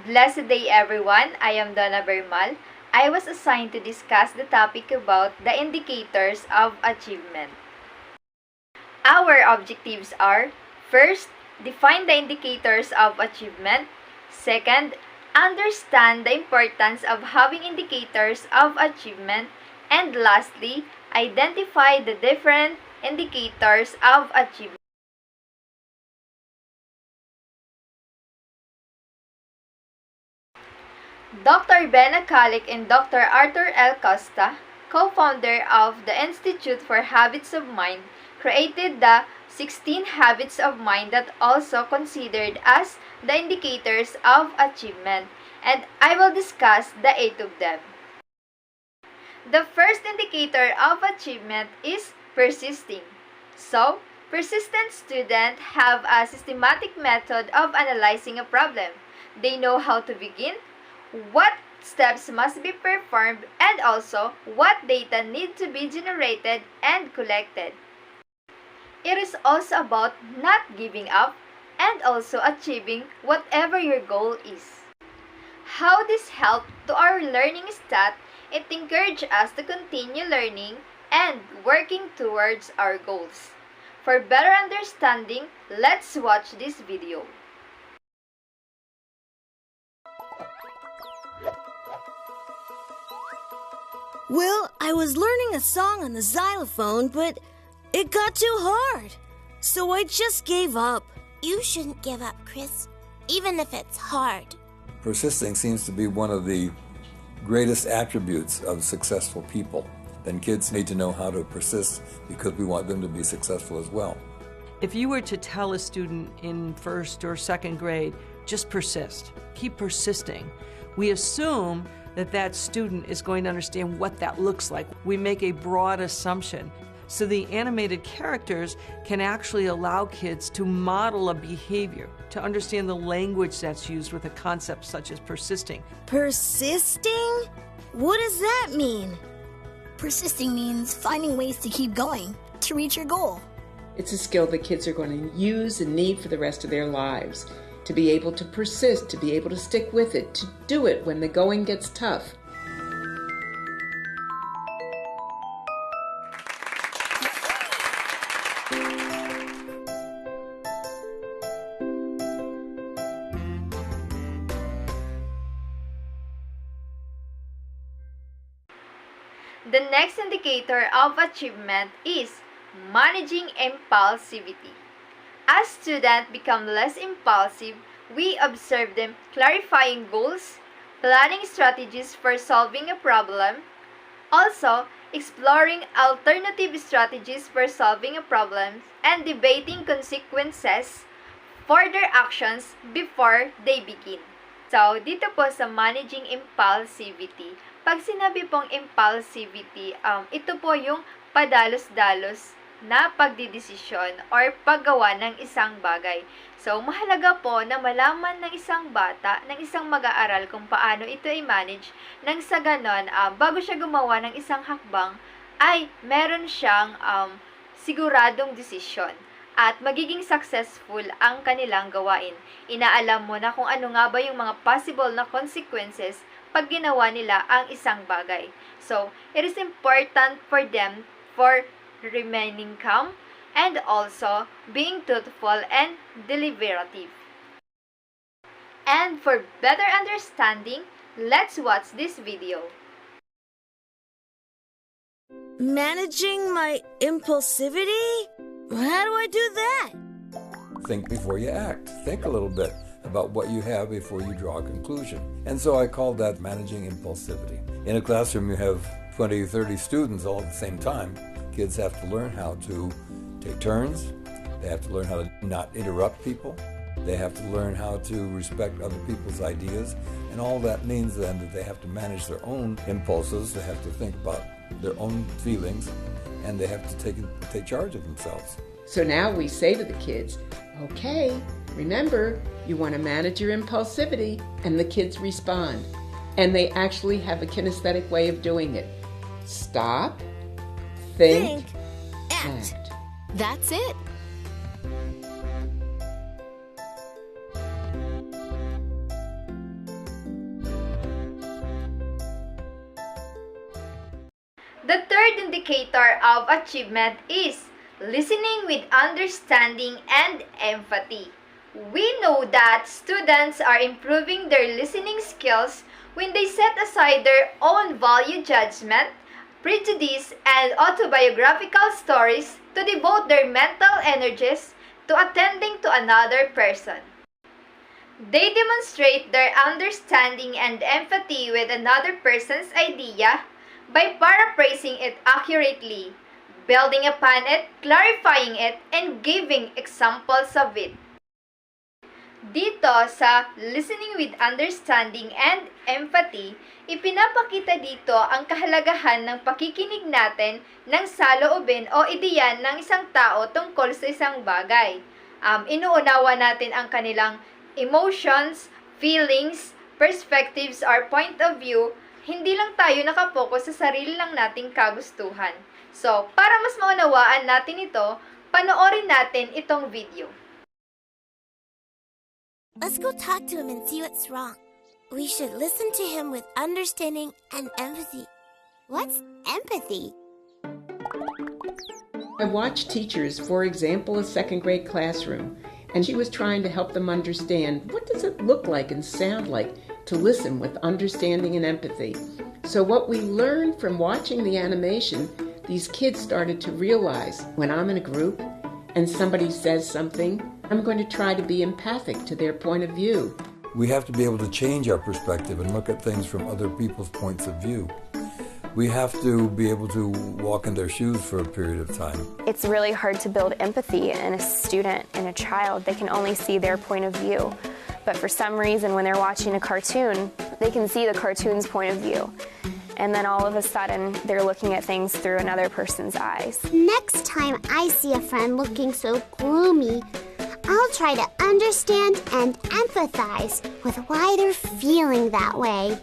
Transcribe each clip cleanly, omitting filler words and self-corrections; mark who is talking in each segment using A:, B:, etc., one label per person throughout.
A: Blessed day everyone, I am Donna Bermal. I was assigned to discuss the topic about the indicators of achievement. Our objectives are: first, define the indicators of achievement. Second, understand the importance of having indicators of achievement. And lastly, identify the different indicators of achievement. Dr. Ben Akalik and Dr. Arthur L. Costa, co-founder of the Institute for Habits of Mind, created the 16 habits of mind that also considered as the indicators of achievement, and I will discuss the 8 of them. The first indicator of achievement is persisting. So, persistent students have a systematic method of analyzing a problem. They know how to begin, what steps must be performed, and also what data need to be generated and collected. It is also about not giving up and also achieving whatever your goal is. How this helped to our learning is that it encourages us to continue learning and working towards our goals. For better understanding, let's watch this video.
B: Well, I was learning a song on the xylophone, but it got too hard. So I just gave up.
C: You shouldn't give up, Chris, even if it's hard.
D: Persisting seems to be one of the greatest attributes of successful people. Then kids need to know how to persist because we want them to be successful as well.
E: If you were to tell a student in first or second grade, just persist, keep persisting, we assume that that student is going to understand what that looks like. We make a broad assumption. So the animated characters can actually allow kids to model a behavior, to understand the language that's used with a concept such as persisting.
B: Persisting? What does that mean?
F: Persisting means finding ways to keep going to reach your goal.
G: It's a skill that kids are going to use and need for the rest of their lives. To be able to persist, to be able to stick with it, to do it when the going gets tough.
A: The next indicator of achievement is managing impulsivity. As students become less impulsive, we observe them clarifying goals, planning strategies for solving a problem, also exploring alternative strategies for solving a problem, and debating consequences for their actions before they begin. So, dito po sa managing impulsivity, pag sinabi pong impulsivity, ito po yung padalos-dalos na pagdidesisyon or paggawa ng isang bagay. So, mahalaga po na malaman ng isang bata, ng isang mag-aaral kung paano ito i-manage nang sa ganon, bago siya gumawa ng isang hakbang, ay meron siyang siguradong desisyon at magiging successful ang kanilang gawain. Inaalam mo na kung ano nga ba yung mga possible na consequences pag ginawa nila ang isang bagay. So, it is important for them for remaining calm and also being truthful and deliberative. And for better understanding, let's watch this video.
B: Managing my impulsivity? How do I do that?
D: Think before you act. Think a little bit about what you have before you draw a conclusion. And so I call that managing impulsivity. In a classroom, you have 20 or 30 students all at the same time. Kids have to learn how to take turns. They have to learn how to not interrupt people. They have to learn how to respect other people's ideas. And all that means then that they have to manage their own impulses. They have to think about their own feelings. And they have to take charge of themselves.
G: So now we say to the kids, okay, remember, you want to manage your impulsivity, and the kids respond. And they actually have a kinesthetic way of doing it. Stop, think,
F: act.
G: act.
F: That's it.
A: indicator of achievement is listening with understanding and empathy. We know that students are improving their listening skills when they set aside their own value judgment, prejudice, and autobiographical stories to devote their mental energies to attending to another person. They demonstrate their understanding and empathy with another person's idea by paraphrasing it accurately, building upon it, clarifying it, and giving examples of it. Dito sa listening with understanding and empathy, ipinapakita dito ang kahalagahan ng pakikinig natin ng saloobin o ideya ng isang tao tungkol sa isang bagay. Inuunawa natin ang kanilang emotions, feelings, perspectives, or point of view. Hindi lang tayo nakapokus sa sarili lang nating kagustuhan. So, para mas maunawaan natin ito, panoorin natin itong video.
C: Let's go talk to him and see what's wrong. We should listen to him with understanding and empathy. What's empathy?
G: I watched teachers, for example, a second grade classroom, and she was trying to help them understand what does it look like and sound like to listen with understanding and empathy. So what we learned from watching the animation, these kids started to realize when I'm in a group and somebody says something, I'm going to try to be empathic to their point of view.
D: We have to be able to change our perspective and look at things from other people's points of view. We have to be able to walk in their shoes for a period of time.
H: It's really hard to build empathy in a student and a child. They can only see their point of view. But for some reason, when they're watching a cartoon, they can see the cartoon's point of view. And then all of a sudden, they're looking at things through another person's eyes.
C: Next time I see a friend looking so gloomy, I'll try to understand and empathize with why they're feeling that way.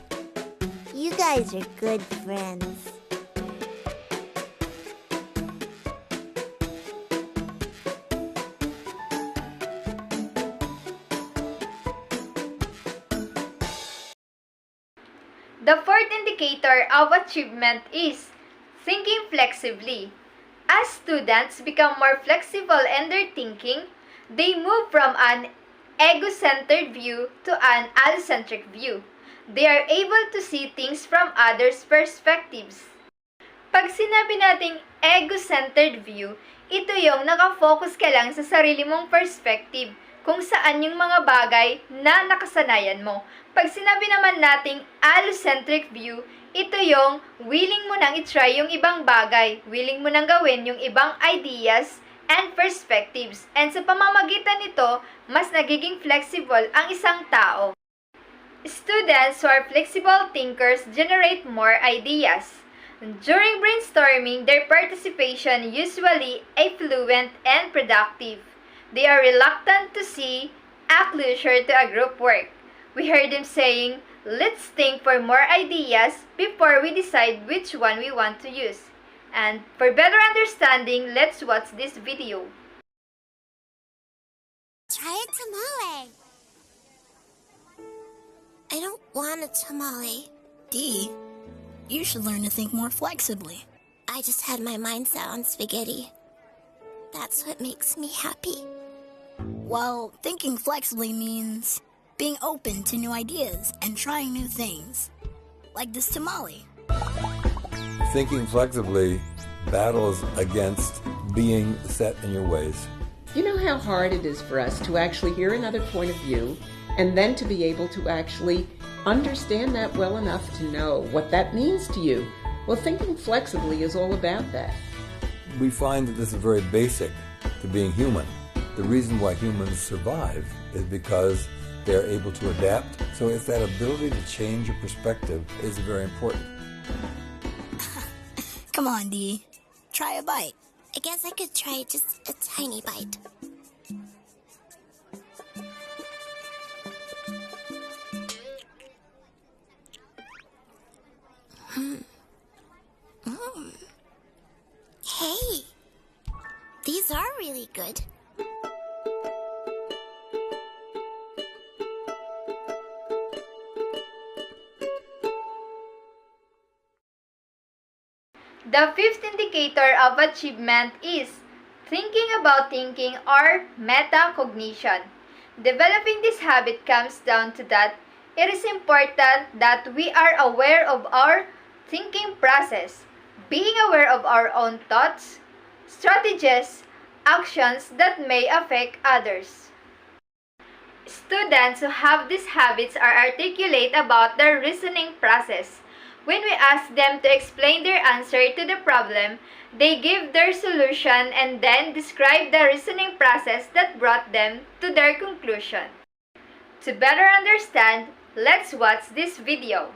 C: You guys are good friends.
A: The fourth indicator of achievement is thinking flexibly. As students become more flexible in their thinking, they move from an ego-centered view to an allocentric view. They are able to see things from others' perspectives. Pag sinabi nating ego-centered view, ito yung nakafocus ka lang sa sarili mong perspective kung saan yung mga bagay na nakasanayan mo. Pag sinabi naman nating allocentric view, ito yung willing mo nang itry yung ibang bagay, willing mo nang gawin yung ibang ideas and perspectives. And sa pamamagitan nito, mas nagiging flexible ang isang tao. Students who are flexible thinkers generate more ideas. During brainstorming, their participation usually is fluent and productive. They are reluctant to see a closure to a group work. We heard them saying, "Let's think for more ideas before we decide which one we want to use." And for better understanding, let's watch this video.
C: Try a tamale. I don't want a tamale.
F: Dee, you should learn to think more flexibly.
C: I just had my mind set on spaghetti. That's what makes me happy.
F: Well, thinking flexibly means being open to new ideas and trying new things. Like this tamale.
D: Thinking flexibly battles against being set in your ways.
G: You know how hard it is for us to actually hear another point of view and then to be able to actually understand that well enough to know what that means to you? Well, thinking flexibly is all about that.
D: We find that this is very basic to being human. The reason why humans survive is because they're able to adapt. So it's that ability to change your perspective is very important.
F: Come on, Dee. Try a bite.
C: I guess I could try just a tiny bite. Hey, these are really good.
A: The The fifth indicator of achievement is thinking about thinking or metacognition. Developing this habit comes down to that it is important that we are aware of our thinking process, being aware of our own thoughts, strategies, actions that may affect others. Students who have these habits are articulate about their reasoning process. When we ask them to explain their answer to the problem, they give their solution and then describe the reasoning process that brought them to their conclusion. To better understand, let's watch this video.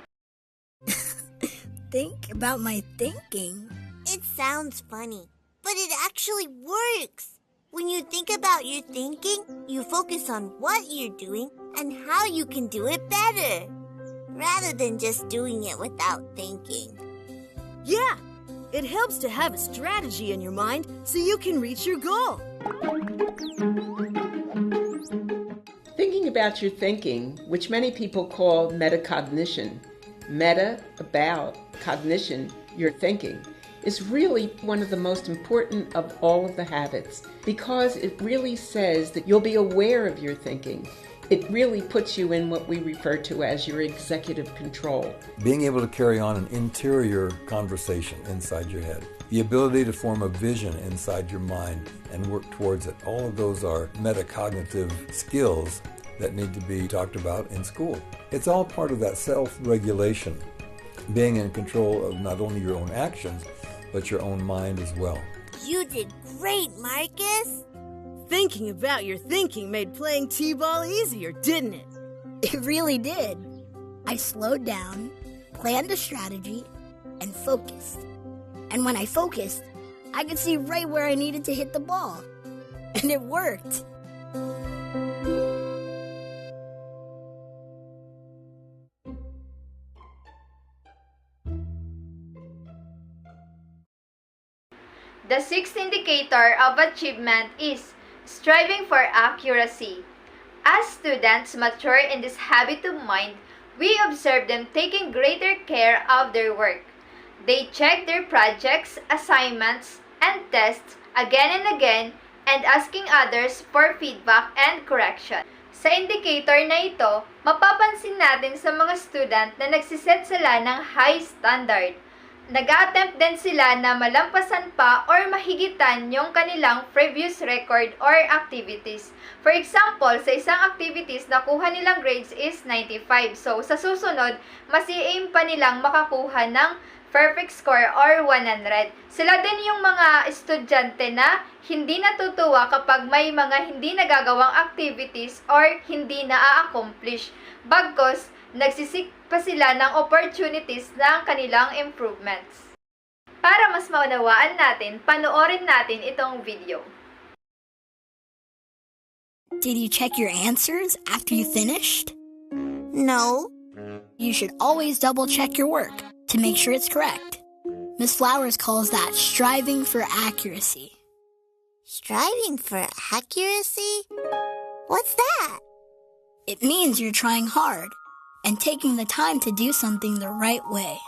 F: Think about my thinking.
C: It sounds funny, but it actually works. When you think about your thinking, you focus on what you're doing and how you can do it better, rather than just doing it without thinking.
B: Yeah, it helps to have a strategy in your mind so you can reach your goal.
G: Thinking about your thinking, which many people call metacognition, meta, about, cognition, your thinking, is really one of the most important of all of the habits because it really says that you'll be aware of your thinking. It really puts you in what we refer to as your executive control.
D: Being able to carry on an interior conversation inside your head. The ability to form a vision inside your mind and work towards it. All of those are metacognitive skills that need to be talked about in school. It's all part of that self-regulation, being in control of not only your own actions, but your own mind as well.
C: You did great, Marcus.
B: Thinking about your thinking made playing T-ball easier, didn't it?
F: It really did. I slowed down, planned a strategy, and focused. And when I focused, I could see right where I needed to hit the ball. And it worked.
A: The sixth indicator of achievement is striving for accuracy. As students mature in this habit of mind, we observe them taking greater care of their work. They check their projects, assignments, and tests again and again and asking others for feedback and correction. Sa indicator na ito, mapapansin natin sa mga student na nagsiset sila ng high standard. Nag-attempt din sila na malampasan pa or mahigitan yung kanilang previous record or activities. For example, sa isang activities, nakuha nilang grades is 95. So, sa susunod, mas i-aim pa nilang makakuha ng perfect score or 100. Sila din yung mga estudyante na hindi natutuwa kapag may mga hindi nagagawang activities or hindi na-accomplish. Bagkus, nagsisik pa sila ng opportunities ng kanilang improvements. Para mas maunawaan natin, panoorin natin itong video.
F: Did you check your answers after you finished?
C: No.
F: You should always double check your work to make sure it's correct. Miss Flowers calls that striving for accuracy.
C: Striving for accuracy? What's that?
F: It means you're trying hard and taking the time to do something the right way.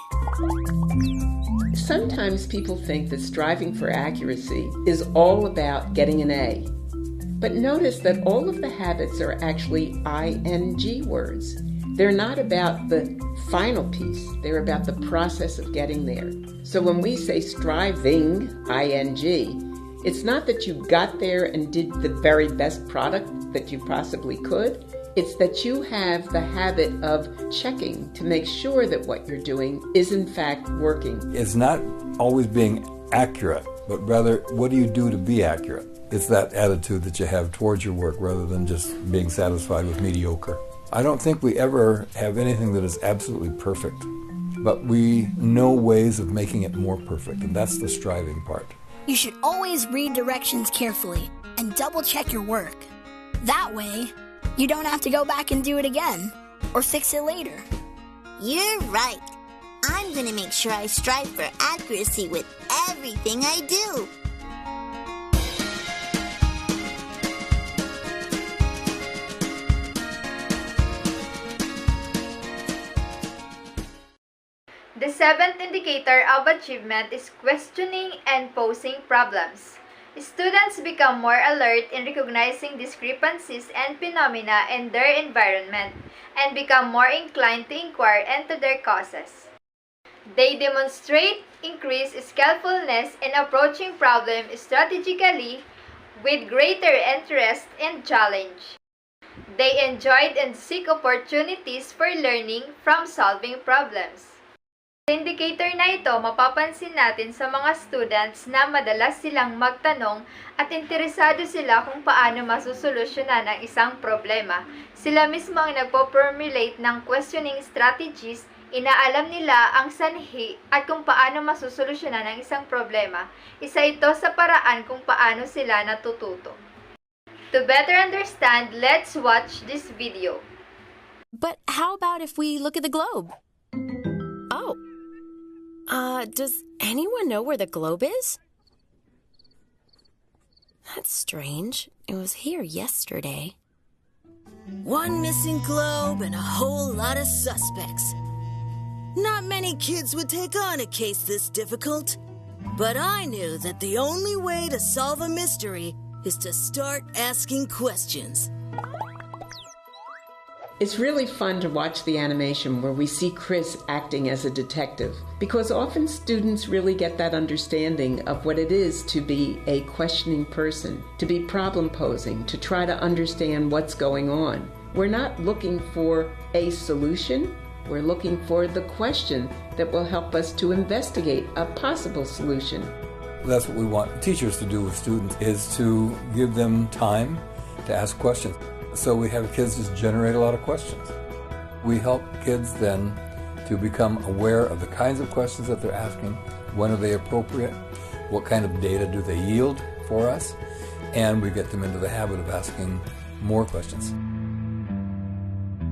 G: Sometimes people think that striving for accuracy is all about getting an A. But notice that all of the habits are actually ing words. They're not about the final piece. They're about the process of getting there. So when we say striving, ing, it's not that you got there and did the very best product that you possibly could. It's that you have the habit of checking to make sure that what you're doing is in fact working.
D: It's not always being accurate, but rather, what do you do to be accurate? It's that attitude that you have towards your work rather than just being satisfied with mediocre. I don't think we ever have anything that is absolutely perfect, but we know ways of making it more perfect, and that's the striving part.
F: You should always read directions carefully and double check your work. That way, you don't have to go back and do it again or fix it later.
C: You're right. I'm going to make sure I strive for accuracy with everything I do.
A: The seventh indicator of achievement is questioning and posing problems. Students become more alert in recognizing discrepancies and phenomena in their environment and become more inclined to inquire into their causes. They demonstrate increased skillfulness in approaching problems strategically with greater interest and challenge. They enjoyed and seek opportunities for learning from solving problems. Sa indicator na ito, mapapansin natin sa mga students na madalas silang magtanong at interesado sila kung paano masusolusyonan ang isang problema. Sila mismo ang nagpo-formulate ng questioning strategies, inaalam nila ang sanhi at kung paano masusolusyonan ang isang problema. Isa ito sa paraan kung paano sila natututo. To better understand, let's watch this video.
I: But how about if we look at the globe? Oh. Does anyone know where the globe is? That's strange. It was here yesterday.
B: One missing globe and a whole lot of suspects. Not many kids would take on a case this difficult. But I knew that the only way to solve a mystery is to start asking questions.
G: It's really fun to watch the animation where we see Chris acting as a detective, because often students really get that understanding of what it is to be a questioning person, to be problem posing, to try to understand what's going on. We're not looking for a solution, we're looking for the question that will help us to investigate a possible solution.
D: That's what we want teachers to do with students, is to give them time to ask questions. So we have kids just generate a lot of questions. We help kids then to become aware of the kinds of questions that they're asking, when are they appropriate, what kind of data do they yield for us, and we get them into the habit of asking more questions.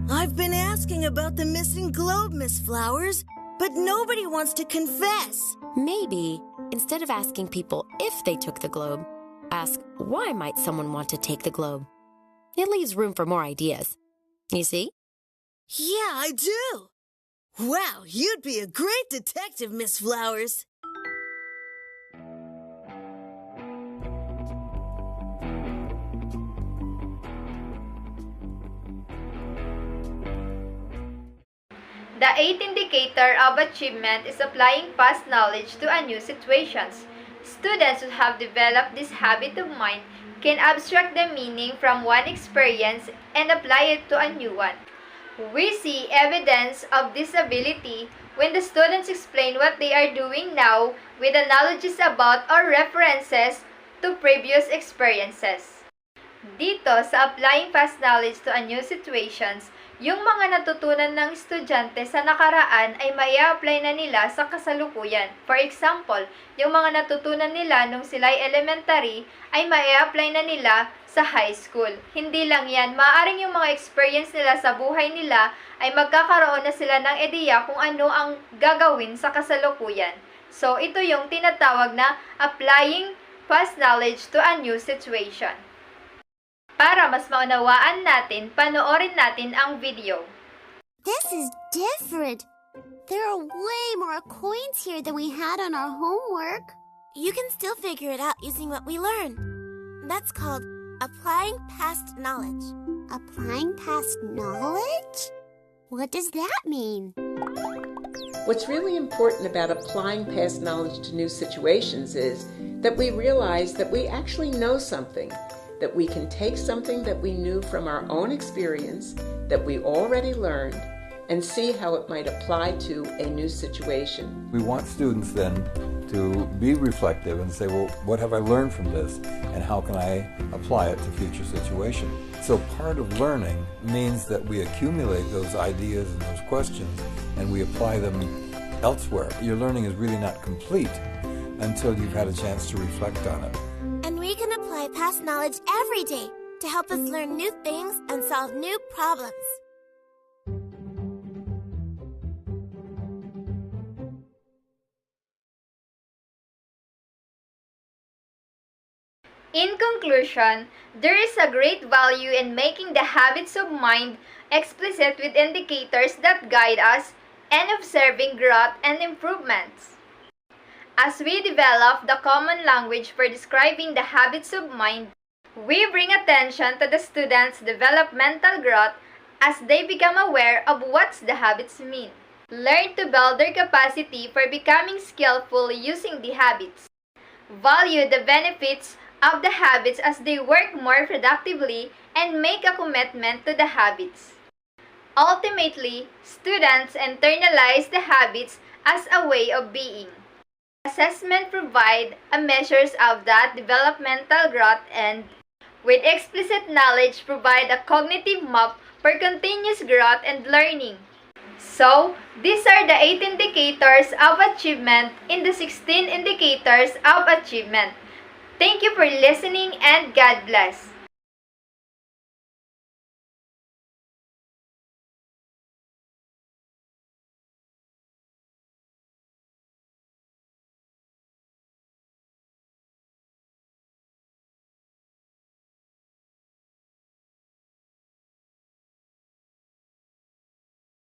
B: I've been asking about the missing globe, Miss Flowers, but nobody wants to confess.
I: Maybe, instead of asking people if they took the globe, ask why might someone want to take the globe? It leaves room for more ideas. You see?
B: Yeah, I do. Wow, you'd be a great detective, Miss Flowers.
A: The eighth indicator of achievement is applying past knowledge to a new situations. Students who have developed this habit of mind can abstract the meaning from one experience and apply it to a new one. We see evidence of this ability when the students explain what they are doing now with analogies about or references to previous experiences. Dito, sa applying past knowledge to a new situations, yung mga natutunan ng estudyante sa nakaraan ay mai-apply na nila sa kasalukuyan. For example, yung mga natutunan nila nung sila'y elementary ay mai-apply na nila sa high school. Hindi lang yan, maaaring yung mga experience nila sa buhay nila ay magkakaroon na sila ng ideya kung ano ang gagawin sa kasalukuyan. So, ito yung tinatawag na applying past knowledge to a new situation. Para mas maunawaan natin, panoorin natin ang video.
C: This is different. There are way more coins here than we had on our homework.
J: You can still figure it out using what we learned. That's called applying past knowledge.
C: Applying past knowledge? What does that mean?
G: What's really important about applying past knowledge to new situations is that we realize that we actually know something, that we can take something that we knew from our own experience, that we already learned, and see how it might apply to a new situation.
D: We want students then to be reflective and say, well, what have I learned from this, and how can I apply it to future situations? So part of learning means that we accumulate those ideas and those questions, and we apply them elsewhere. Your learning is really not complete until you've had a chance to reflect on it.
J: And we can apply past knowledge every day to help us learn new things and solve new problems.
A: In conclusion, there is a great value in making the habits of mind explicit with indicators that guide us and observing growth and improvements. As we develop the common language for describing the habits of mind, we bring attention to the students' developmental growth as they become aware of what the habits mean. Learn to build their capacity for becoming skillful using the habits. Value the benefits of the habits as they work more productively and make a commitment to the habits. Ultimately, students internalize the habits as a way of being. Assessment provide a measures of that developmental growth and, with explicit knowledge, provide a cognitive map for continuous growth and learning. So, these are the 8 indicators of achievement in the 16 indicators of achievement. Thank you for listening and God bless.